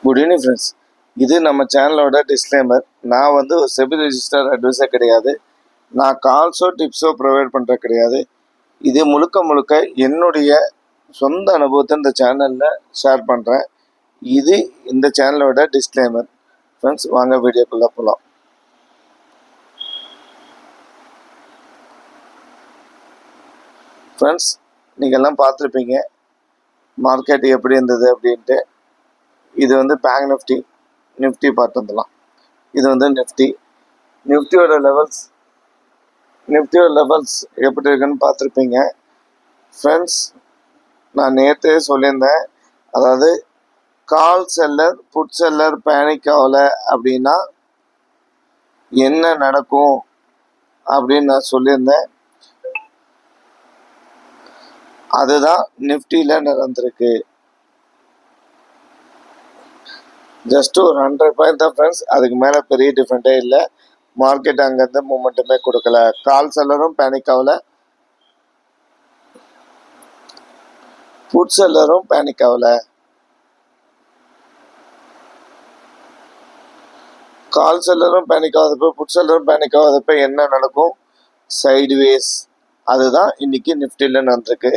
Good evening friends. இது நம்ம சேனலோட டிஸ்க்ளைமர். நான் வந்து ஒரு செபி ரெஜிஸ்டர் அட்வைசர் கிடையாது. நான் கால்ஸோ டிப்ஸோ ப்ரொவைட் பண்ணுற கிடையாது. இது முழுக்க முழுக்க என்னுடைய சொந்த அனுபவத்தை இந்த சேனலில் ஷேர் பண்ணுறேன். இது இந்த சேனலோட டிஸ்க்ளைமர். ஃப்ரெண்ட்ஸ், வாங்க வீடியோக்குள்ளே போகலாம். ஃப்ரெண்ட்ஸ், நீங்கள் எல்லாம் பார்த்துருப்பீங்க மார்க்கெட் எப்படி இருந்தது அப்படின்ட்டு. இது வந்து பேங்க் நிஃப்டி பார்த்துக்கலாம். இது வந்து நிஃப்டியோட லெவல்ஸ் எப்படி இருக்குன்னு பார்த்துருப்பீங்க. ஃப்ரெண்ட்ஸ், நான் நேற்றே சொல்லியிருந்தேன், அதாவது call seller put seller panic ஆகலை அப்படின்னா என்ன நடக்கும் அப்படின்னு நான் சொல்லியிருந்தேன். அதுதான் நிஃப்டியில் நடந்திருக்கு. ஜஸ்ட் ஒரு 100 பாயிண்ட் தான் ஃப்ரெண்ட்ஸ், அதுக்கு மேலே பெரிய டிஃப்ரெண்ட்டே இல்லை. மார்க்கெட் அங்கேருந்து மூமெண்ட்டுமே கொடுக்கல. கால் செல்லரும் பேனிக் ஆகலை, புட் செல்லரும் பேனிக் ஆகலை. கால் செல்லரும் பேனிக் ஆகாதப்போ புட் செல்லரும் பேனிக் ஆகாதப்போ என்ன நடக்கும்? சைட்வேஸ். அதுதான் இன்னைக்கு நிஃப்டியில் நடந்திருக்கு.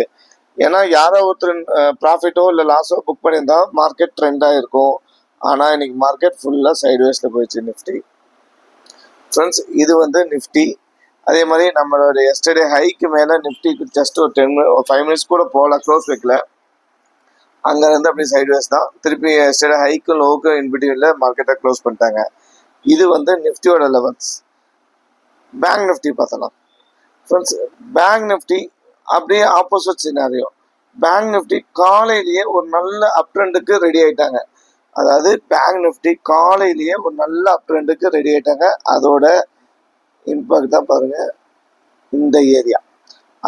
ஏன்னா யாரோ ஒருத்தர் ப்ராஃபிட்டோ இல்லை லாஸோ புக் பண்ணியிருந்தா மார்க்கெட் ட்ரெண்டாக இருக்கும். ஆனால் இன்னைக்கு மார்க்கெட் ஃபுல்லாக சைட்வேஸில் போயிடுச்சு நிஃப்டி. ஃப்ரெண்ட்ஸ், இது வந்து நிஃப்டி. அதே மாதிரி நம்மளோட எஸ்டர்டே ஹைக்கு மேலே நிஃப்டிக்கு ஜஸ்ட் ஒரு 5 மினிட்ஸ் கூட போகல, க்ளோஸ் வைக்கல. அங்கேருந்து அப்படி சைட்வேஸ் தான். திருப்பி எஸ்டர்டே ஹைக்கும் லோவுக்கும் இன்பிட்வீனில் மார்க்கெட்டை க்ளோஸ் பண்ணிட்டாங்க. இது வந்து நிஃப்டியோட லெவல்ஸ். பேங்க் நிஃப்டி பார்த்தலாம். ஃப்ரெண்ட்ஸ், பேங்க் நிஃப்டி அப்படியே ஆப்போசிட் சினாரியோ. பேங்க் நிஃப்டி காலையிலேயே ஒரு நல்ல அப் ட்ரெண்டுக்கு ரெடி ஆகிட்டாங்க. அதாவது பேங்க் நிஃப்டி காலையிலேயே ஒரு நல்ல அப் ட்ரெண்டுக்கு ரெடி ஆகிட்டாங்க. அதோட இம்பாக்ட் தான் பாருங்கள் இந்த ஏரியா.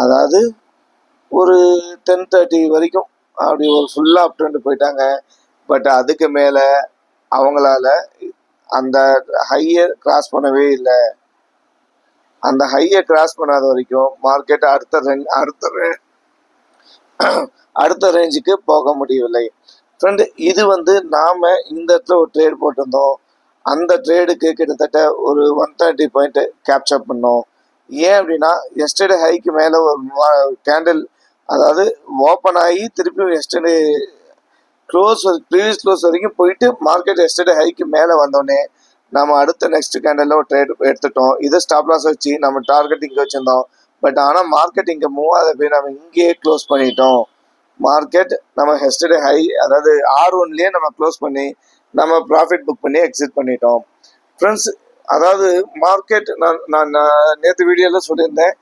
அதாவது ஒரு 10:30 வரைக்கும் அப்படி ஒரு ஃபுல்லாக அப் ட்ரெண்டு போயிட்டாங்க. பட் அதுக்கு மேலே அவங்களால அந்த ஹையை கிராஸ் பண்ணவே இல்லை. அந்த ஹையை கிராஸ் பண்ணாத வரைக்கும் மார்க்கெட் அடுத்த ரேஞ்சுக்கு போக முடியவில்லை. ஃப்ரெண்டு, இது வந்து நாம் இந்த இடத்துல ஒரு ட்ரேட் போட்டிருந்தோம். அந்த ட்ரேடுக்கு கிட்டத்தட்ட ஒரு 130 பாயிண்ட் கேப்சர் பண்ணோம். ஏன் அப்படின்னா எஸ்டர்டே ஹைக்கு மேலே ஒரு கேண்டில், அதாவது ஓப்பன் ஆகி திருப்பி எஸ்டர்டே ப்ரீவியஸ் க்ளோஸ் வரைக்கும் போயிட்டு மார்க்கெட் எஸ்டர்டே ஹைக்கு மேலே வந்தோடனே நம்ம அடுத்த நெக்ஸ்ட் கேண்டலில் ஒரு ட்ரேட் எடுத்துட்டோம். இதை ஸ்டாப் லாஸ் வச்சு நம்ம டார்கெட் இங்கே வச்சுருந்தோம். பட் ஆனால் மார்க்கெட் இங்கே மூவ் ஆகாத போய் நம்ம இங்கேயே க்ளோஸ் பண்ணிட்டோம். மார்க்கெட் நம்ம எஸ்டர்டே ஹை, அதாவது R1லேயே நம்ம க்ளோஸ் பண்ணி நம்ம ப்ராஃபிட் புக் பண்ணி எக்ஸிட் பண்ணிட்டோம். ஃப்ரெண்ட்ஸ், அதாவது மார்க்கெட் நான் நேற்று வீடியோவில் சொல்லியிருந்தேன்,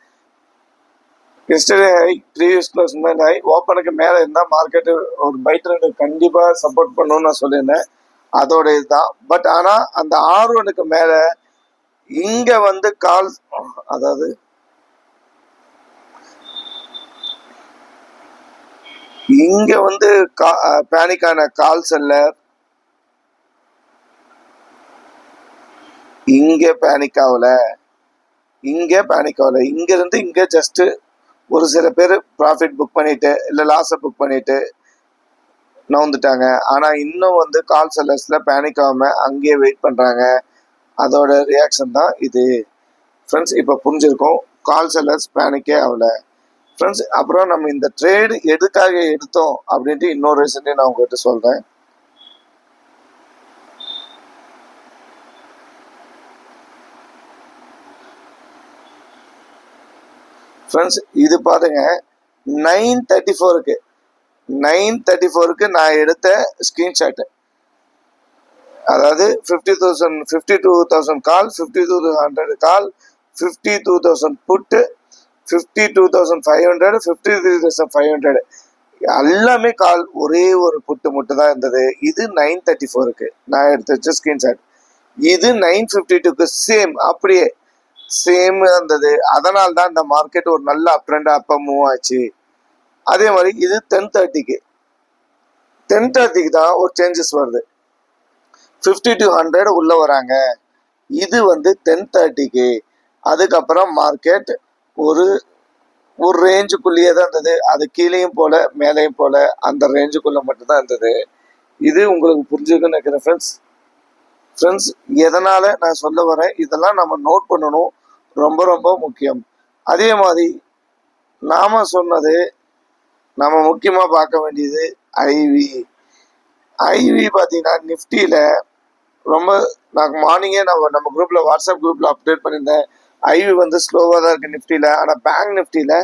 எஸ்டர்டே ஹை ப்ரீவியஸ் க்ளோஸ் மேலே ஹை ஓப்பனுக்கு மேலே இருந்தால் மார்க்கெட்டு ஒரு பை ட்ரெண்ட் கண்டிப்பாக சப்போர்ட் பண்ணணும்னு நான் சொல்லியிருந்தேன். அதோட இதுதான். பட் ஆனால் அந்த R1க்கு மேலே இங்கே வந்து அதாவது இங்கே வந்து பேனிக்கான கால் செல்லர் இங்கே பேனிக் ஆகல. இங்கேருந்து இங்கே ஜஸ்ட்டு ஒரு சில பேர் ப்ராஃபிட் புக் பண்ணிட்டு இல்லை லாஸை புக் பண்ணிட்டு நவுந்துட்டாங்க. ஆனால் இன்னும் வந்து கால் செல்லர்ஸில் பேனிக் ஆகாமல் அங்கேயே வெயிட் பண்ணுறாங்க. அதோட ரியாக்ஷன் தான் இது. ஃப்ரெண்ட்ஸ், இப்போ புரிஞ்சிருக்கும், கால் செல்லர்ஸ் பேனிக்கே ஆகலை. ஃப்ரெண்ட்ஸ், அப்புறம் நம்ம இந்த ட்ரேடு எதுக்காக எடுத்தோம் அப்படின்ட்டு இன்னொரு ரீசன்ட்டையும் நான் உங்கள்கிட்ட சொல்கிறேன். ஃப்ரெண்ட்ஸ், இது பாருங்க 9:34க்கு நான் எடுத்த ஸ்க்ரீன்ஷாட்டு. அதாவது 52,000 கால், 52,100 கால், 52,000 புட்டு, 52,500, 53,500 எல்லாமே கால். ஒரே ஒரு புட்டு மட்டும் தான் இருந்தது. இது 9:34க்கு நான் எடுத்து வச்ச ஸ்க்ரீன்ஷாட். இது 9:52க்கு அப்படியே சேம் இருந்தது. அதனால தான் இந்த மார்க்கெட் ஒரு நல்ல அப் ட்ரெண்ட் அப்போ மூவ் ஆச்சு. அதே மாதிரி இது 10:30க்கு தான் ஒரு சேஞ்சஸ் வருது. 5200 உள்ள வராங்க. இது வந்து 10:30க்கு. அதுக்கப்புறம் மார்க்கெட் ஒரு ரேஞ்சுக்குள்ளேயே தான் இருந்தது. அது கீழேயும் போல மேலேயும் போல அந்த ரேஞ்சுக்குள்ள மட்டும்தான் இருந்தது. இது உங்களுக்கு புரிஞ்சுக்குன்னு நினைக்கிறேன் ஃப்ரெண்ட்ஸ் எதனால நான் சொல்ல வரேன், இதெல்லாம் நம்ம நோட் பண்ணணும், ரொம்ப ரொம்ப முக்கியம். அதே மாதிரி நாம சொன்னது, நம்ம முக்கியமா பார்க்க வேண்டியது ஐவி பார்த்தீங்கன்னா நிஃப்டியில ரொம்ப நான் மார்னிங்கே நம்ம குரூப்ல வாட்ஸ்அப் குரூப்ல அப்டேட் பண்ணியிருந்தேன். ஐவி வந்து ஸ்லோவாக தான் இருக்கு நிஃப்டியில, ஆனால் பேங்க் நிஃப்டியில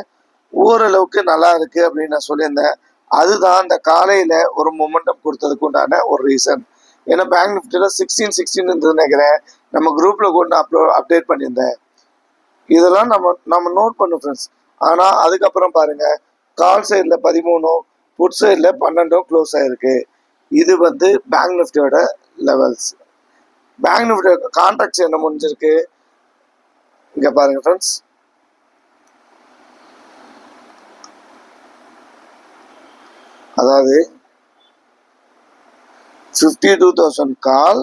ஓரளவுக்கு நல்லா இருக்கு அப்படின்னு நான் சொல்லியிருந்தேன். அதுதான் இந்த காலையில ஒரு மொமெண்டம் கொடுத்ததுக்கு உண்டான ஒரு ரீசன். ஏன்னா பேங்க் நிஃப்டியில 16 நினைக்கிறேன், நம்ம குரூப்ல கொண்டு அப்டேட் பண்ணியிருந்தேன். இதெல்லாம் நம்ம நோட் பண்ணும் ஃப்ரெண்ட்ஸ். ஆனால் அதுக்கப்புறம் பாருங்க, கால் சைடில் 13, புட் சைடில் 12 க்ளோஸ் ஆயிருக்கு. இது வந்து பேங்க் நிஃப்டியோட லெவல்ஸ். பேங்க் நிஃப்டியோட கான்ட்ராக்ட்ஸ் என்ன முடிஞ்சிருக்கு இங்க பாருங்க ஃப்ரெண்ட்ஸ். அதாவது 52,000 கால்,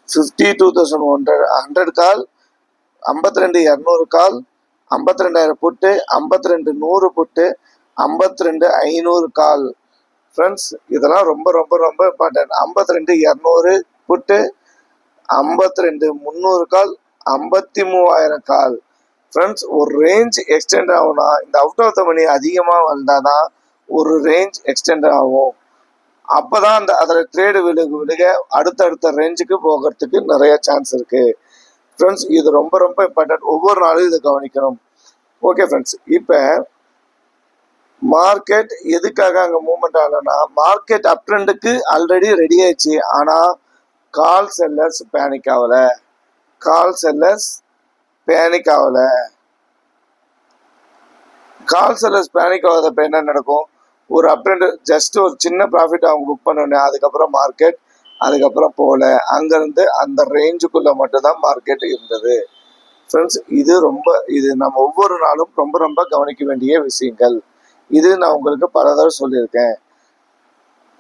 52,100 கால், 52,200 கால், 52,000 புட்டு, 52,100 புட்டு, 52,500 கால். ஃப்ரெண்ட்ஸ் இதெல்லாம் ரொம்ப ரொம்ப ரொம்ப இம்பார்ட்டன்ட். 52,200 புட்டு, 52,300 கால், 53,000 கால். ஃப்ரெண்ட்ஸ் ஒரு ரேஞ்ச் எக்ஸ்டெண்ட் ஆகும்னா இந்த அவுட் ஆஃப் த மணி அதிகமாக வந்தாதான் ஒரு ரேஞ்ச் எக்ஸ்டெண்ட் ஆகும். அப்போதான் அதில் ட்ரேடு விழுக அடுத்தடுத்த ரேஞ்சுக்கு போகிறதுக்கு நிறைய சான்ஸ் இருக்கு. ஃப்ரெண்ட்ஸ் இது ரொம்ப ரொம்ப இம்பார்ட்டன்ட், ஒவ்வொரு நாளும் இதை கவனிக்கணும். ஓகே ஃப்ரெண்ட்ஸ், இப்போ மார்க்கெட் எதுக்காக அங்கே மூவ்மெண்ட் ஆகலைன்னா, மார்க்கெட் அப் ட்ரெண்டுக்கு ஆல்ரெடி ரெடி ஆயிடுச்சு. ஆனால் கால் செல்லர்ஸ் பேனிக் ஆகலை. கால் செல்லர்ஸ் பேனிக் ஆகாதப்ப என்ன நடக்கும், ஒரு அப் ட்ரெண்ட் ஜஸ்ட் ஒரு சின்ன ப்ராஃபிட் அவங்க புக் பண்ணோன்னே அதுக்கப்புறம் மார்க்கெட் அதுக்கப்புறம் போகல. அங்கேருந்து அந்த ரேஞ்சுக்குள்ளே மட்டும்தான் மார்க்கெட் இருந்தது. ஃப்ரெண்ட்ஸ் இது நம்ம ஒவ்வொரு நாளும் ரொம்ப ரொம்ப கவனிக்க வேண்டிய விஷயங்கள். இது நான் உங்களுக்கு பல தடவை சொல்லியிருக்கேன்.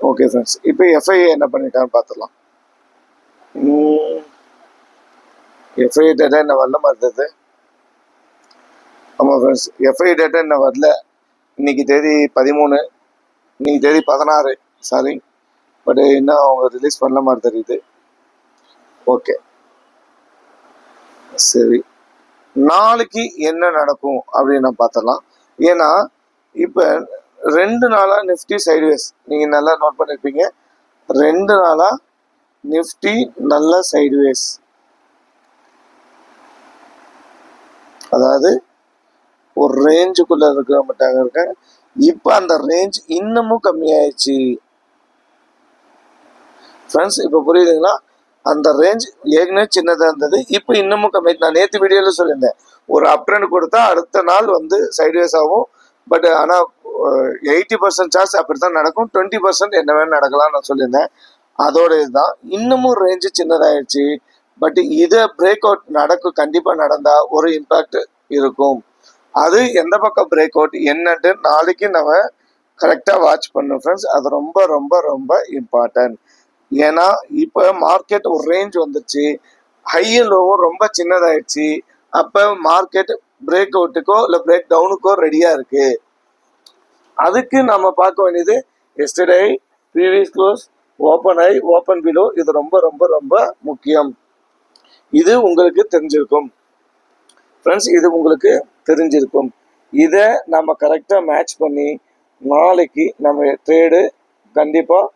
ஓகே ஃப்ரெண்ட்ஸ், இப்போ எஃப்ஐஏ என்ன பண்ணிட்டான்னு பார்த்துடலாம். எஃப்ஐஏ டேட்டா என்ன வரல மறுத்தது. ஆமாம் ஃப்ரெண்ட்ஸ், எஃப்ஐஏ டேட்டா என்ன வரல. இன்னைக்கு தேதி 13, இன்னைக்கு தேதி 16, சாரி, பட் இன்னும் அவங்க ரிலீஸ் பண்ணல மாதிரி தெரியுது. ஓகே சரி, நாளைக்கு என்ன நடக்கும் அப்படின்னு நான் பார்த்தலாம். ஏன்னா இப்போ 2 நாளா நிஃப்டி சைட்வேஸ், நீங்கள் நல்லா நோட் பண்ணியிருப்பீங்க. 2 நாளா நிஃப்டி நல்ல சைட்வேஸ், அதாவது ஒரு ரேஞ்சுக்குள்ள இருக்க மாட்டாங்க இருக்காங்க. இப்போ அந்த ரேஞ்ச் இன்னமும் கம்மியாயிடுச்சு ஃப்ரெண்ட்ஸ். இப்போ புரியுதுங்களா? அந்த ரேஞ்ச் ஏற்கனவே சின்னதாக இருந்தது, இப்போ இன்னமும் கம்மி. நான் நேற்று வீடியோவில் சொல்லியிருந்தேன், ஒரு அப் ட்ரெண்ட் கொடுத்தா அடுத்த நாள் வந்து சைட்வேஸ் ஆகும். பட் ஆனால் 80% சார்ஜ் அப்படி தான் நடக்கும், 20% என்ன வேணும் நடக்கலாம் நான் சொல்லியிருந்தேன். அதோட இதுதான் இன்னமும் ரேஞ்சு சின்னதாகிடுச்சு. பட் இதை பிரேக் அவுட் நடக்கும், கண்டிப்பாக நடந்தால் ஒரு இம்பேக்ட் இருக்கும். அது எந்த பக்கம் பிரேக் அவுட் என்னன்ட்டு நாளைக்கு நம்ம கரெக்டாக வாட்ச் பண்ணணும் ஃப்ரெண்ட்ஸ். அது ரொம்ப ரொம்ப ரொம்ப இம்பார்ட்டன்ட். ஏன்னா இப்போ மார்க்கெட் ஒரு ரேஞ்ச் வந்துருச்சு, ஹை அண்ட் லோவும் ரொம்ப சின்னதாயிடுச்சு. அப்போ மார்க்கெட் பிரேக் அவுட்டுக்கோ இல்லை பிரேக் டவுனுக்கோ ரெடியாக இருக்கு. அதுக்கு நம்ம பார்க்க வேண்டியது yesterday, previous close, open high, open below. இது ரொம்ப ரொம்ப ரொம்ப முக்கியம். இது உங்களுக்கு தெரிஞ்சிருக்கும் ஃப்ரெண்ட்ஸ், இது உங்களுக்கு தெரிஞ்சிருக்கும். இதை நம்ம கரெக்டாக மேட்ச் பண்ணி நாளைக்கு நம்ம ட்ரேடு கண்டிப்பாக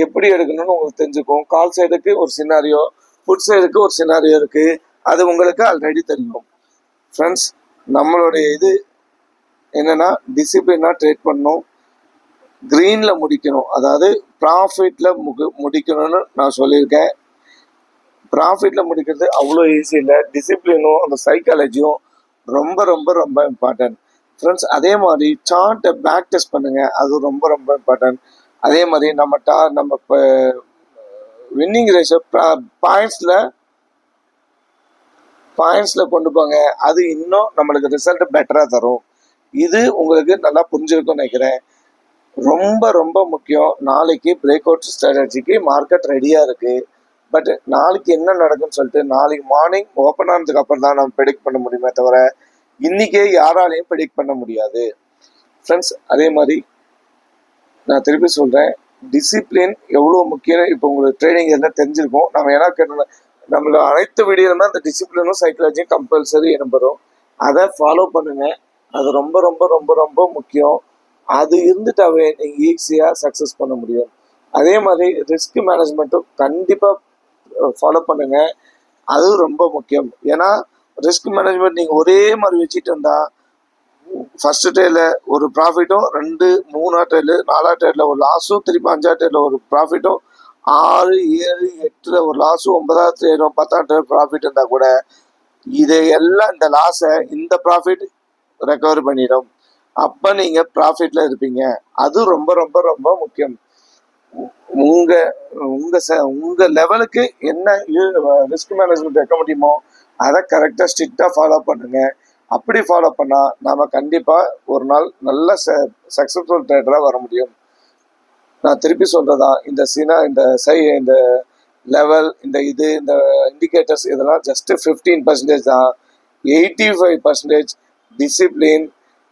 எப்படி எடுக்கணும்னு உங்களுக்கு தெரிஞ்சுக்கும். கால் சைடுக்கு ஒரு சினாரியோ, புட் சைடுக்கு ஒரு சினாரியோ இருக்குது, அது உங்களுக்கு ஆல்ரெடி தெரியும் ஃப்ரெண்ட்ஸ். நம்மளுடைய இது என்னென்னா டிசிப்ளினாக ட்ரேட் பண்ணணும், க்ரீனில் முடிக்கணும், அதாவது ப்ராஃபிட்டில் முடிக்கணும்னு நான் சொல்லியிருக்கேன். ப்ராஃபிட்டில் முடிக்கிறது அவ்வளோ ஈஸி இல்லை. டிசிப்ளினும் அந்த சைக்காலஜியும் ரொம்ப ரொம்ப ரொம்ப இம்பார்ட்டன்ட் ஃப்ரெண்ட்ஸ். அதே மாதிரி சார்ட்டை பேக் டெஸ்ட் பண்ணுங்கள், அது ரொம்ப ரொம்ப இம்பார்ட்டன்ட். அதே மாதிரி நம்ம இப்போ வின்னிங் ரேஷியோ பாயிண்ட்ஸில் கொண்டு போங்க, அது இன்னும் நம்மளுக்கு ரிசல்ட் பெட்டராக தரும். இது உங்களுக்கு நல்லா புரிஞ்சிருக்கும்னு நினைக்கிறேன். ரொம்ப ரொம்ப முக்கியம். நாளைக்கு பிரேக் அவுட் ஸ்ட்ராட்டஜிக்கு மார்க்கெட் ரெடியாக இருக்குது. பட் நாளைக்கு என்ன நடக்கும்னு சொல்லிட்டு நாளைக்கு மார்னிங் ஓப்பன் ஆனதுக்கு அப்புறம் தான் நம்ம ப்ரெடிக்ட் பண்ண முடியுமே தவிர இன்றைக்கே யாராலையும் ப்ரெடிக்ட் பண்ண முடியாது ஃப்ரெண்ட்ஸ். அதே மாதிரி நான் திருப்பி சொல்கிறேன், டிசிப்ளின் எவ்வளோ முக்கியம் இப்போ உங்களுக்கு ட்ரேடிங் எல்லாம் தெரிஞ்சிருக்கும். நம்ம ஏன்னா நம்மள அனைத்து வீடியோவில் தான் இந்த டிசிப்ளினும் சைக்காலஜியும் கம்பல்சரி இடம்பெறும். அதை ஃபாலோ பண்ணுங்க. அது ரொம்ப ரொம்ப ரொம்ப ரொம்ப முக்கியம். அது இருந்துட்டாவே நீங்கள் ஈஸியாக சக்ஸஸ் பண்ண முடியும். அதே மாதிரி ரிஸ்க் மேனேஜ்மெண்ட்டும் கண்டிப்பாக ஃபாலோ பண்ணுங்க. அதுவும் ரொம்ப முக்கியம். ஏன்னா ரிஸ்க் மேனேஜ்மெண்ட் நீங்கள் ஒரே மாதிரி வச்சுட்டு இருந்தால் ஃபர்ஸ்ட் ட்ரேடில் ஒரு ப்ராஃபிட்டும் 2 3 ட்ரேடு 4 ட்ரேடில் ஒரு லாஸும் திருப்பி 5 ட்ரேடில் ஒரு ப்ராஃபிட்டும் 6 7 8 ஒரு லாஸும் 9 ட்ரேடும் 10 ட்ரேட் ப்ராஃபிட் இருந்தால் கூட இதையெல்லாம் இந்த லாஸை இந்த ப்ராஃபிட் ரெக்கவர் பண்ணிடும். அப்போ நீங்கள் ப்ராஃபிட்டில் இருப்பீங்க. அது ரொம்ப ரொம்ப ரொம்ப முக்கியம். உங்க உங்க உங்க லெவலுக்கு என்ன ரிஸ்க் மேனேஜ்மெண்ட் வைக்க முடியுமோ அதை கரெக்டாக ஸ்ட்ரிக்டாக ஃபாலோ பண்ணுங்க. அப்படி ஃபாலோ பண்ணால் நாம கண்டிப்பாக ஒரு நாள் நல்ல சக்ஸஸ்ஃபுல் ட்ரேடராக வர முடியும். நான் திருப்பி சொல்றதா, இந்த லெவல் இந்த இண்டிகேட்டர்ஸ் இதெல்லாம் ஜஸ்ட் 15% தான். 85% டிசிப்ளின்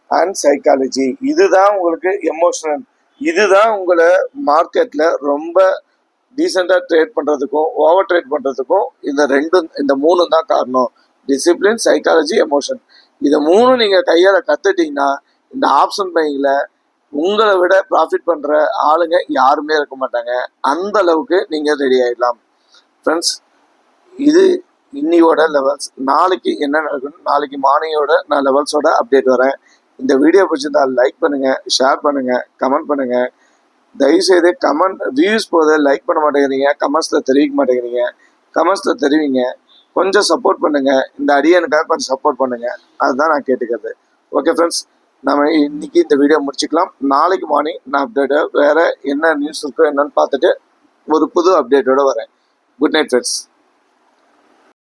அண்ட் சைக்காலஜி. இதுதான் உங்களுக்கு எமோஷனல். இதுதான் உங்களை மார்க்கெட்ல ரொம்ப டீசெண்டாக ட்ரேட் பண்ணுறதுக்கும் ஓவர் ட்ரேட் பண்ணுறதுக்கும் இந்த 3 தான் காரணம். Discipline, psychology, emotion. இதை 3 நீங்கள் கையால் கற்றுட்டிங்கன்னா இந்த ஆப்ஷன் பையிங்கில் உங்களை விட ப்ராஃபிட் பண்ணுற ஆளுங்க யாருமே இருக்க மாட்டாங்க. அந்த அளவுக்கு நீங்கள் ரெடி ஆகிடலாம். ஃப்ரெண்ட்ஸ், இது இன்னியோட லெவல்ஸ். நாளைக்கு என்ன நடக்கணும், நாளைக்கு மார்னிங்கோட நான் லெவல்ஸோட அப்டேட் வரேன். இந்த வீடியோ பிடிச்சிருந்தா லைக் பண்ணுங்கள், ஷேர் பண்ணுங்கள், கமெண்ட் பண்ணுங்கள். தயவுசெய்து வியூஸ் போத லைக் பண்ண மாட்டேங்கிறீங்க, கமெண்ட்ஸில் தெரிவிக்க மாட்டேங்கிறீங்க. கமெண்ட்ஸில் தெரிவிங்க. கொஞ்சம் சப்போர்ட் பண்ணுங்கள். இந்த அடியனுக்காக கொஞ்சம் சப்போர்ட் பண்ணுங்கள். அதுதான் நான் கேட்டுக்கிறது. ஓகே ஃப்ரெண்ட்ஸ், நம்ம இன்னைக்கு இந்த வீடியோ முடிச்சுக்கலாம். நாளைக்கு மார்னிங் நான் அப்டேட்டை வேறு என்ன நியூஸ் இருக்கோ என்னன்னு பார்த்துட்டு ஒரு புது அப்டேட்டோடு வரேன். Good night friends.